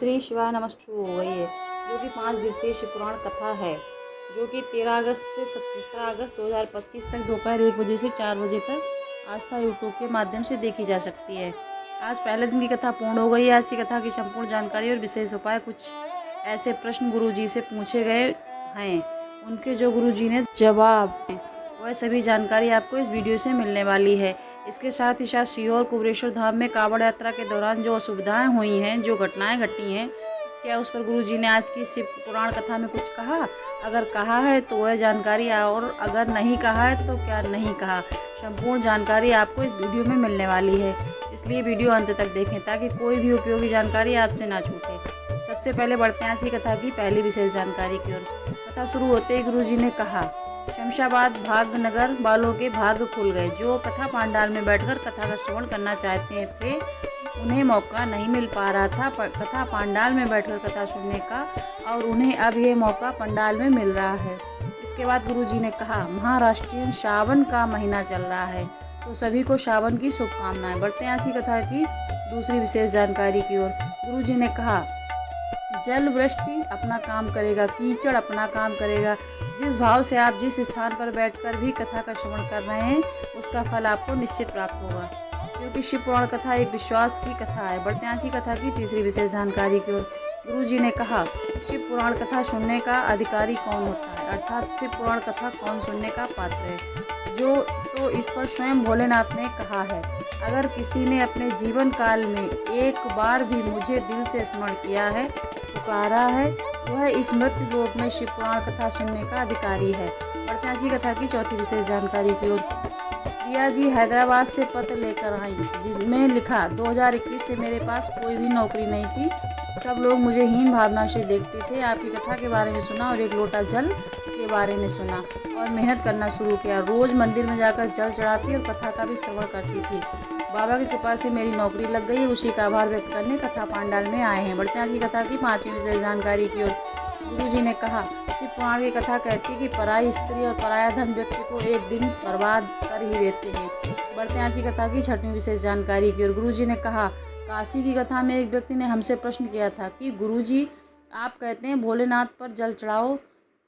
श्री शिवाय नमः शुरू हो गई है, जो कि 5 दिवसीय शिव पुराण कथा है, जो कि 13 अगस्त से 17 अगस्त 2025 तक दोपहर 1 बजे से 4 बजे तक आस्था यूट्यूब के माध्यम से देखी जा सकती है। आज पहले दिन की कथा पूर्ण हो गई है। आज की कथा की संपूर्ण जानकारी और विशेष उपाय, कुछ ऐसे प्रश्न गुरुजी से पूछे गए हैं, उनके जो गुरुजी ने जवाब हैं, वह सभी जानकारी आपको इस वीडियो से मिलने वाली है। इसके साथ ही साथ सीहोर कुबेरेश्वर धाम में कावड़ यात्रा के दौरान जो असुविधाएं हुई हैं, जो घटनाएं घटी हैं, क्या उस पर गुरुजी ने आज की शिव पुराण कथा में कुछ कहा? अगर कहा है तो वह जानकारी, और अगर नहीं कहा है तो क्या नहीं कहा, संपूर्ण जानकारी आपको इस वीडियो में मिलने वाली है। इसलिए वीडियो अंत तक देखें ताकि कोई भी उपयोगी जानकारी आपसे ना छूटे। सबसे पहले बढ़ते हैं आज की कथा की पहली विशेष जानकारी की ओर। कथा शुरू होते ही गुरुजी ने कहा, शमशाबाद भाग्यनगर वालों के भाग्य खुल गए। जो कथा पांडाल में बैठकर कथा का श्रवण करना चाहते थे, उन्हें मौका नहीं मिल पा रहा था कथा पांडाल में बैठकर कथा सुनने का, और उन्हें अब ये मौका पंडाल में मिल रहा है। इसके बाद गुरुजी ने कहा, महाराष्ट्रीय श्रावण का महीना चल रहा है, तो सभी को श्रावण की शुभकामनाएं। बढ़ते हैं आज की कथा की दूसरी विशेष जानकारी की ओर। गुरुजी ने कहा, जल वृष्टि अपना काम करेगा, कीचड़ अपना काम करेगा। जिस भाव से आप जिस स्थान पर बैठकर भी कथा का श्रवण कर रहे हैं, उसका फल आपको निश्चित प्राप्त होगा, क्योंकि शिव पुराण कथा एक विश्वास की कथा है। बढ़ते हैं आज की कथा की तीसरी विशेष जानकारी की ओर। गुरुजी ने कहा, शिव पुराण कथा सुनने का अधिकारी कौन होता है, अर्थात शिव पुराण कथा कौन सुनने का पात्र है, जो तो इस पर स्वयं भोलेनाथ ने कहा है। अगर किसी ने अपने जीवन काल में एक बार भी मुझे दिल से स्मरण किया है, पुकारा है, वह इस मृत्यु लोक में शिव पुराण कथा सुनने का अधिकारी है। बढ़ते हैं आज की कथा की चौथी विशेष जानकारी की ओर। प्रिया जी हैदराबाद से पत्र लेकर आई, जिसमें लिखा, 2021 से मेरे पास कोई भी नौकरी नहीं थी। सब लोग मुझे हीन भावना से देखते थे। आपकी कथा के बारे में सुना और एक लोटा जल के बारे में सुना और मेहनत करना शुरू किया। रोज मंदिर में जाकर जल चढ़ाती और कथा का भी श्रवण करती थी। बाबा की कृपा से मेरी नौकरी लग गई। उसी का आभार व्यक्त करने कथा पांडाल में आए हैं। बढ़ते हैं आज की कथा की पांचवी विशेष जानकारी की ओर। गुरुजी ने कहा, शिव पुराण की कथा कहती है कि पराई स्त्री और पराया धन व्यक्ति को एक दिन बर्बाद कर ही देते हैं। बढ़ते हैं आज की कथा की छठवीं विशेष जानकारी की ओर। गुरुजी ने कहा, काशी की कथा में एक व्यक्ति ने हमसे प्रश्न किया था कि गुरुजी, आप कहते हैं भोलेनाथ पर जल चढ़ाओ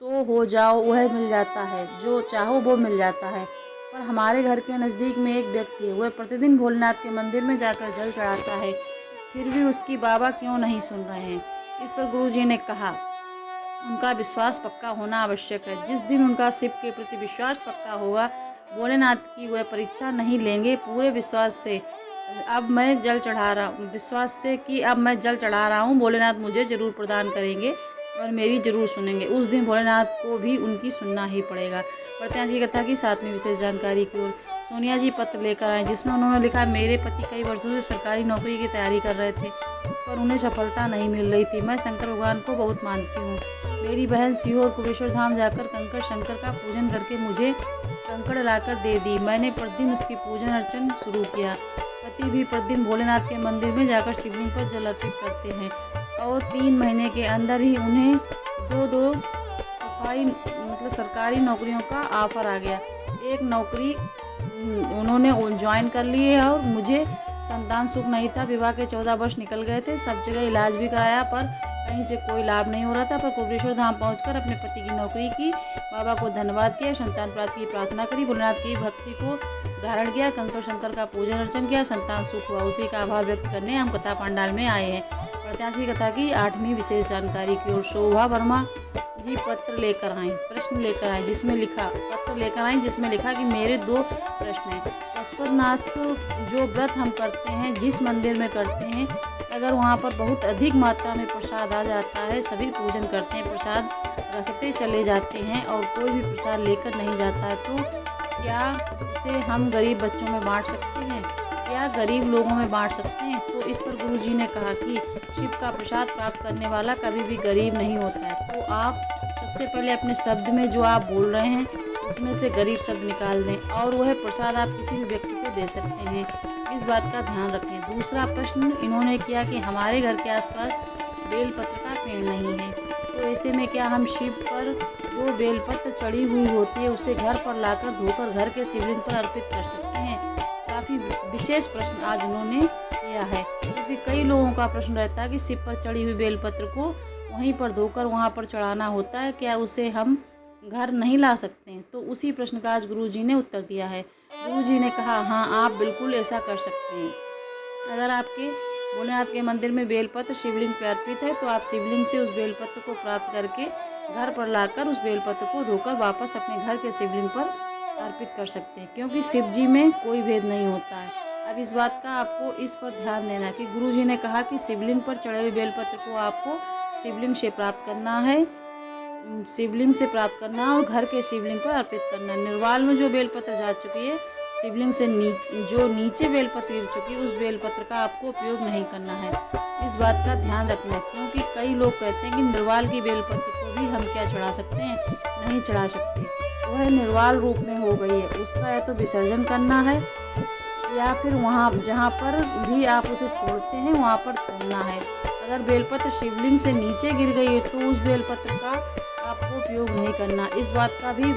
तो हो जाओ, वह मिल जाता है, जो चाहो वो मिल जाता है, पर हमारे घर के नज़दीक में एक व्यक्ति है, वह प्रतिदिन भोलेनाथ के मंदिर में जाकर जल चढ़ाता है, फिर भी उसकी बाबा क्यों नहीं सुन रहे हैं। इस पर गुरुजी ने कहा, उनका विश्वास पक्का होना आवश्यक है। जिस दिन उनका शिव के प्रति विश्वास पक्का होगा, भोलेनाथ की वह परीक्षा नहीं लेंगे। पूरे विश्वास से अब मैं जल चढ़ा रहा हूँ, विश्वास से कि अब मैं जल चढ़ा रहा हूँ, भोलेनाथ मुझे जरूर प्रदान करेंगे और मेरी जरूर सुनेंगे। उस दिन भोलेनाथ को भी उनकी सुनना ही पड़ेगा। बढ़ते हैं आज की कथा की सातवीं विशेष जानकारी की ओर। सोनिया जी पत्र लेकर आए, जिसमें उन्होंने लिखा, मेरे पति कई वर्षों से सरकारी नौकरी की तैयारी कर रहे थे, पर उन्हें सफलता नहीं मिल रही थी। मैं शंकर भगवान को बहुत मानती हूँ। मेरी बहन सीहोर कुबेरेश्वर धाम जाकर कंकड़ शंकर का पूजन करके मुझे कंकड़ लाकर दे दी। मैंने प्रतिदिन उसकी पूजन अर्चन शुरू किया। पति भी प्रतिदिन भोलेनाथ के मंदिर में जाकर शिवलिंग पर जल अर्पित करते हैं, और 3 महीने के अंदर ही उन्हें दो सफाई सरकारी नौकरियों का ऑफर आ गया। एक नौकरी उन्होंने ज्वाइन कर ली है, और मुझे संतान सुख नहीं था। विवाह के 14 वर्ष निकल गए थे। सब जगह इलाज भी कराया, पर कहीं से कोई लाभ नहीं हो रहा था। पर कुबेरेश्वर धाम पहुंचकर अपने पति की नौकरी की, बाबा को धन्यवाद किया, संतान प्राप्ति की प्रार्थना करी, भोलेनाथ की भक्ति को धारण किया, कंकड़ शंकर का पूजन अर्चन किया, संतान सुख हुआ। उसी का आभार व्यक्त करने हम कथा पांडाल में आए हैं। बढ़ते हैं आज की कथा की आठवीं विशेष जानकारी की ओर। शोभा वर्मा जी पत्र लेकर आए, प्रश्न लेकर आए, जिसमें लिखा, पत्र लेकर आए जिसमें लिखा कि मेरे 2 प्रश्न हैं। पशुपतिनाथ जो व्रत हम करते हैं, जिस मंदिर में करते हैं, अगर वहाँ पर बहुत अधिक मात्रा में प्रसाद आ जाता है, सभी पूजन करते हैं, प्रसाद रखते चले जाते हैं और कोई भी प्रसाद लेकर नहीं जाता है, तो क्या उसे हम गरीब बच्चों में बांट सकते हैं, या गरीब लोगों में बांट सकते हैं? तो इस पर गुरुजी ने कहा कि शिव का प्रसाद प्राप्त करने वाला कभी भी गरीब नहीं होता है। तो आप सबसे पहले अपने शब्द में जो आप बोल रहे हैं, उसमें से गरीब शब्द निकाल दें, और वह प्रसाद आप किसी भी व्यक्ति को दे सकते हैं। इस बात का ध्यान रखें। दूसरा प्रश्न इन्होंने किया कि हमारे घर के आसपास बेलपत्र का पेड़ नहीं है, तो ऐसे में क्या हम शिव पर जो बेलपत्र चढ़ी हुई होती है, उसे घर पर लाकर धोकर घर के शिवलिंग पर अर्पित कर सकते हैं? काफ़ी विशेष प्रश्न आज उन्होंने गया है, क्योंकि कई लोगों का प्रश्न रहता है कि शिव पर चढ़ी हुई बेलपत्र को वहीं पर धोकर वहाँ पर चढ़ाना होता है, क्या उसे हम घर नहीं ला सकते हैं? तो उसी प्रश्न का आज गुरुजी ने उत्तर दिया है। गुरुजी ने कहा, हाँ, आप बिल्कुल ऐसा कर सकते हैं। अगर आपके भोलेनाथ के मंदिर में बेलपत्र शिवलिंग पे अर्पित है तो आप शिवलिंग से उस बेलपत्र को प्राप्त करके घर पर लाकर उस बेलपत्र को धोकर वापस अपने घर के शिवलिंग पर अर्पित कर सकते हैं, क्योंकि शिव जी में कोई भेद नहीं होता है। अब इस बात का आपको इस पर ध्यान देना कि गुरुजी ने कहा कि शिवलिंग पर चढ़े हुए बेलपत्र को आपको शिवलिंग से प्राप्त करना है, शिवलिंग से प्राप्त करना और घर के शिवलिंग पर अर्पित करना। निर्वाल में जो बेलपत्र जा चुकी है, शिवलिंग से जो नीचे बेलपत्र गिर चुकी है, उस बेलपत्र का आपको उपयोग नहीं करना है। इस बात का ध्यान रखना है, क्योंकि कई लोग कहते हैं कि निर्वाल की बेलपत्र को भी हम क्या चढ़ा सकते हैं, नहीं चढ़ा सकते, वह निर्वाल रूप में हो गई है, उसका या तो विसर्जन करना है या फिर वहाँ जहाँ पर भी आप उसे छोड़ते हैं वहाँ पर छोड़ना है। अगर बेलपत्र शिवलिंग से नीचे गिर गई है तो उस बेलपत्र का आपको उपयोग नहीं करना। इस बात का भी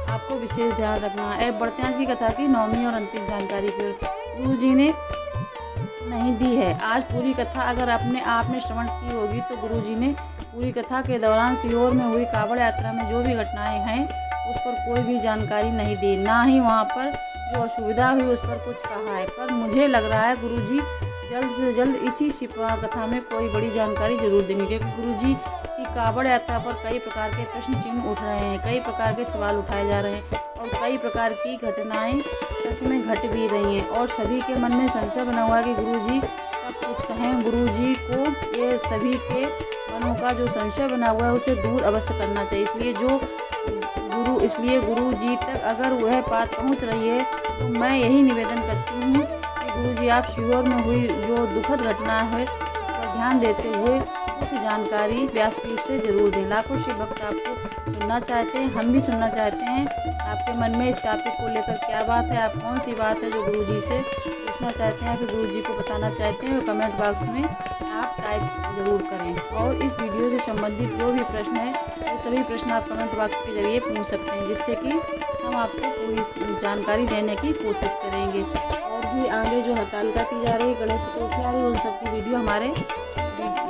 आपको विशेष ध्यान रखना है। बढ़ते हैं आज की कथा की नौवीं और अंतिम जानकारी की ओर। गुरुजी ने नहीं दी है आज पूरी कथा, अगर आपने श्रवण की होगी तो गुरुजी ने पूरी कथा के दौरान सीहोर में हुई कावड़ यात्रा में जो भी घटनाएं हैं उस पर कोई भी जानकारी नहीं दी, ना ही वहाँ पर जो असुविधा हुई उस पर कुछ कहा है। पर मुझे लग रहा है गुरुजी जल्द से जल्द इसी शिव पुराण कथा में कोई बड़ी जानकारी जरूर देंगे, क्योंकि गुरुजी की कावड़ यात्रा पर कई प्रकार के प्रश्न चिन्ह उठ रहे हैं, कई प्रकार के सवाल उठाए जा रहे हैं और कई प्रकार की घटनाएं सच में घट भी रही हैं और सभी के मन में संशय बना हुआ है कि गुरुजी कब कुछ कहें। गुरुजी को ये सभी के मनों का जो संशय बना हुआ है उसे दूर अवश्य करना चाहिए। इसलिए गुरुजी तक अगर वह बात पहुंच रही है तो मैं यही निवेदन करती हूँ कि गुरुजी आप सीहोर में हुई जो दुखद घटना है उस पर ध्यान देते हुए उस जानकारी व्यासपीठ से जरूर दें। लाखों शिव भक्त आपको सुनना चाहते हैं, हम भी सुनना चाहते हैं। आपके मन में इस टॉपिक को लेकर क्या बात है, आप कौन सी बात है जो गुरुजी से पूछना चाहते हैं, फिर गुरुजी को बताना चाहते हैं, वो कमेंट बॉक्स में आप टाइप जरूर करें। और इस वीडियो से संबंधित जो भी प्रश्न है ये सभी प्रश्न आप कमेंट बॉक्स के जरिए पूछ सकते हैं, जिससे कि हम आपको पूरी जानकारी देने की कोशिश करेंगे। और भी आगे जो हरतालिका की जा रही है, गणेश चतुर्थी आ रही है, उन सब की वीडियो हमारे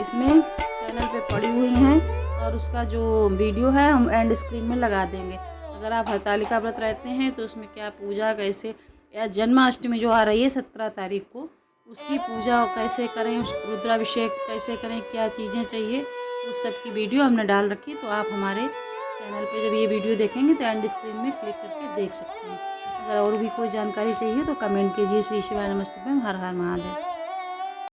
इसमें चैनल पे पड़ी हुई हैं और उसका जो वीडियो है हम एंड स्क्रीन में लगा देंगे। अगर आप हरतालिका व्रत रहते हैं तो उसमें क्या पूजा कैसे, या जन्माष्टमी जो आ रही है 17 तारीख को, उसकी पूजा कैसे करें, उस रुद्राभिषेक कैसे करें, क्या चीज़ें चाहिए, उस सब की वीडियो हमने डाल रखी। तो आप हमारे चैनल पे जब ये वीडियो देखेंगे तो एंड स्क्रीन में क्लिक करके देख सकते हैं। अगर और भी कोई जानकारी चाहिए तो कमेंट कीजिए। श्री शिवाय नमस्तुभ्यं, हर हर महादेव।